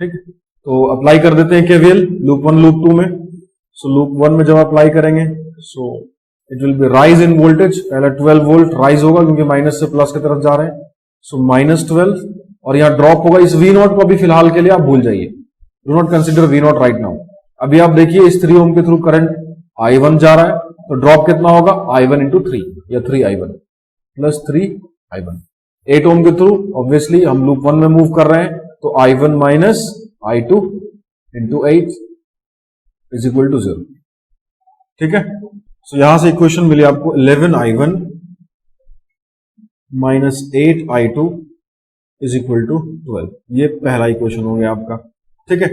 ठीक है। तो अप्लाई कर देते हैं केवीएल लूप 1 लूप 2 में। सो लूप 1 में जब अप्लाई करेंगे so it will be rise in voltage, पहले 12 वोल्ट राइज होगा क्योंकि माइनस से प्लस की तरफ जा रहे हैं। सो -12, और यहाँ ड्रॉप होगा। इस V0 को अभी फिलहाल के लिए आप भूल जाइए, do not consider V0 right now. अभी आप देखिए इस 3 ओम के थ्रू करंट I1 जा रहा है, तो ड्रॉप कितना होगा, I1 इंटू 3 या 3I1 प्लस 3I1। 8 ओम के थ्रू ऑब्वियसली हम लूप 1 में मूव कर रहे हैं, तो I1 minus I2 into 8 is equal to 0, ठीक है। सो यहां से इक्वेशन मिली आपको 11i1 minus 8i2 is equal to 12। ये पहला इक्वेशन हो गया आपका, ठीक है।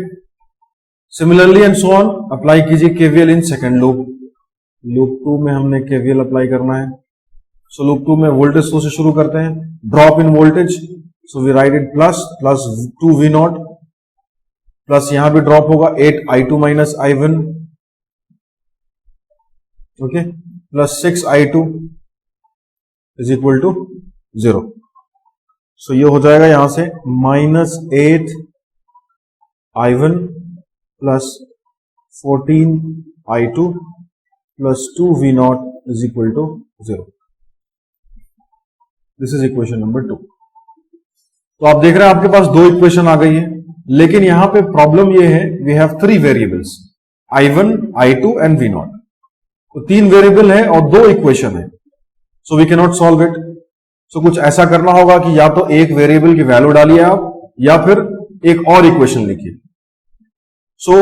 Similarly and so on apply कीजिए KVL in second loop. Loop 2 में हमने केवीएल अप्लाई करना है। सो लूप 2 में वोल्टेज सोर्स से शुरू करते हैं, drop in voltage, so we write it plus 2v0 plus यहां भी ड्रॉप होगा 8i2 minus i1, okay, plus 6i2 is equal to 0। So ये हो जाएगा यहां से minus 8i1 plus 14i2 plus 2v0 is equal to 0। This is equation number 2। तो आप देख रहे हैं आपके पास दो इक्वेशन आ गई है, लेकिन यहां पे प्रॉब्लम ये है we have 3 variables i1, i2 and v0। तो 3 वेरिएबल है और 2 इक्वेशन है, so we can not solve it. So कुछ ऐसा करना होगा कि या तो एक वेरिएबल की वैल्यू डालिए आप, या फिर एक और इक्वेशन लिखिए। सो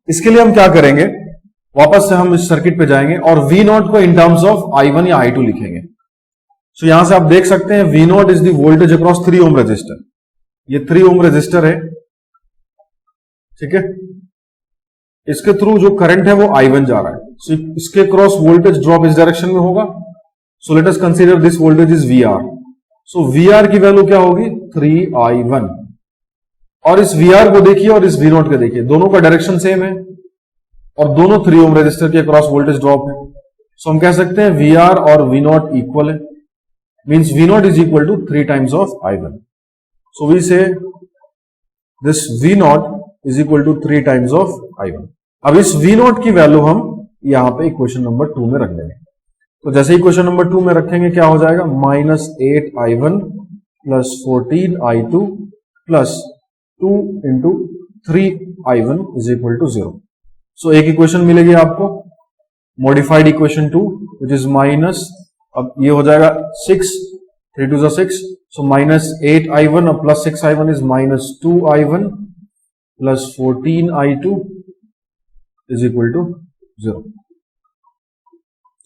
इसके लिए हम क्या करेंगे, वापस से हम इस सर्किट पे जाएंगे और v0 को इन टर्म्स ऑफ i1 या i2 लिखेंगे। सो यहां से आप देख सकते हैं v0 is the voltage across 3 ohm resistor. ये 3 ओम रेजिस्टर है, ठीक है। इसके थ्रू जो करंट है वो i1 जा रहा है। सो इसके क्रॉस वोल्टेज ड्रॉप इस डायरेक्शन में होगा। सो let us consider this voltage is VR। So VR की वैल्यू क्या होगी 3i1। और इस VR को देखिए और इस V0 को देखिए, दोनों का डायरेक्शन सेम है और दोनों 3 ओम रेजिस्टर के क्रॉस वोल्टेज ड्रॉप है। सो हम कह सकते हैं VR और V0 इक्वल है, means V0 is equal to 3 times of i1। So we say this V0 is equal to 3 times of i1। अब इस V0 की वैल्यू हम यहां पे इक्वेशन नंबर 2 में रख देंगे। तो जैसे इक्वेशन नंबर 2 में रखेंगे क्या हो जाएगा, minus 8i1 plus 14i2 plus 2 into 3i1 is equal to 0। So एक इक्वेशन मिलेगी आपको modified equation 2 which is minus, अब ये हो जाएगा 6, 3 2 6, सो माइनस 8i1 और plus 6i1 is minus 2i1 plus 14i2 is equal to 0।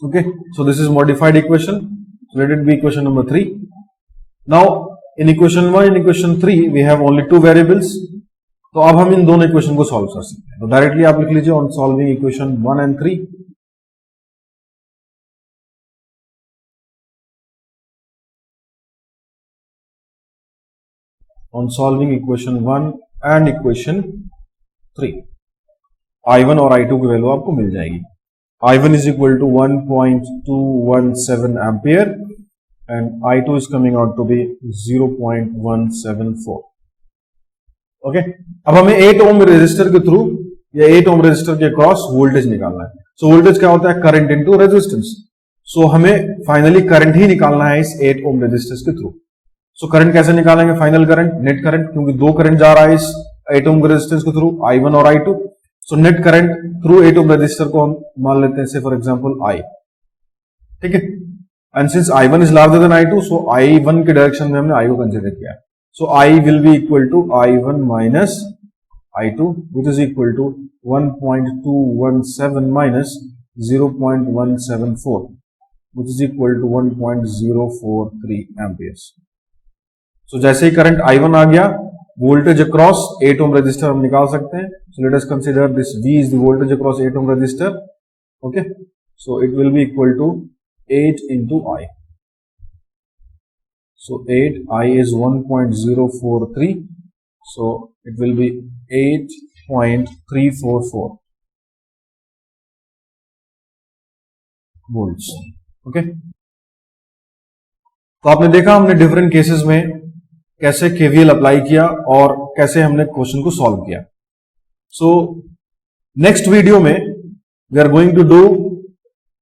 Okay, so this is modified equation. So let it be equation number 3. Now in equation 1 and equation 3 we have only 2 variables. तो अब हम इन दोनों equation को solve कर सकते हैं। तो directly आप लिख लीजिए on solving equation 1 and 3। On solving equation 1 and equation 3, i1 और i2 की वैल्यू आपको मिल जाएगी। i1 is equal to 1.217 ampere and i2 is coming out to be 0.174। Okay, अब हमें 8 ओम रेजिस्टर के थ्रू या 8 ओम रेजिस्टर के क्रॉस वोल्टेज निकालना है। सो वोल्टेज क्या होता है, करंट इनटू रेजिस्टेंस। सो हमें फाइनली करंट ही निकालना है इस 8 ओम रेजिस्टेंस के थ्रू। सो करंट कैसे निकालेंगे, फाइनल करंट, नेट करंट, क्योंकि 2 करंट जा रहा है इस 8 ओम रेजिस्टेंस के थ्रू, i1 और i2। सो net current through 8 ohm register को हम मान लेते हैं से फॉर एग्जांपल I, ठीक है। And since i1 is larger than i2, so i1 के डायरेक्शन में हमने I को कंसीडर किया। So I will be equal to i1 minus i2 which is equal to 1.217 minus 0.174 which is equal to 1.043 amperes. So जैसे ही current i1 आ गया, voltage across 8 ohm register हम निकाल सकते हैं। So let us consider this V is the voltage across 8 ohm resistor. Okay, so it will be equal to 8 into I। So 8I is 1.043, so it will be 8.344 volts। Okay, तो आपने देखा हमने different cases में कैसे KVL apply किया और कैसे हमने क्वेश्चन को सॉल्व किया। सो नेक्स्ट वीडियो में we are going to do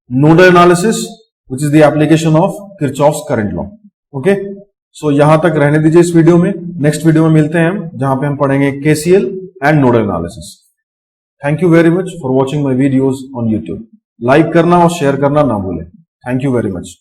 nodal analysis which is the application of Kirchhoff's current law. Okay, so यहां तक रहने दीजिए इस वीडियो में। नेक्स्ट वीडियो में मिलते हैं हम, जहां पे हम पढ़ेंगे KCL and nodal analysis. Thank you very much for watching my videos on YouTube. Like करना और शेयर करना ना भूलें। Thank you very much.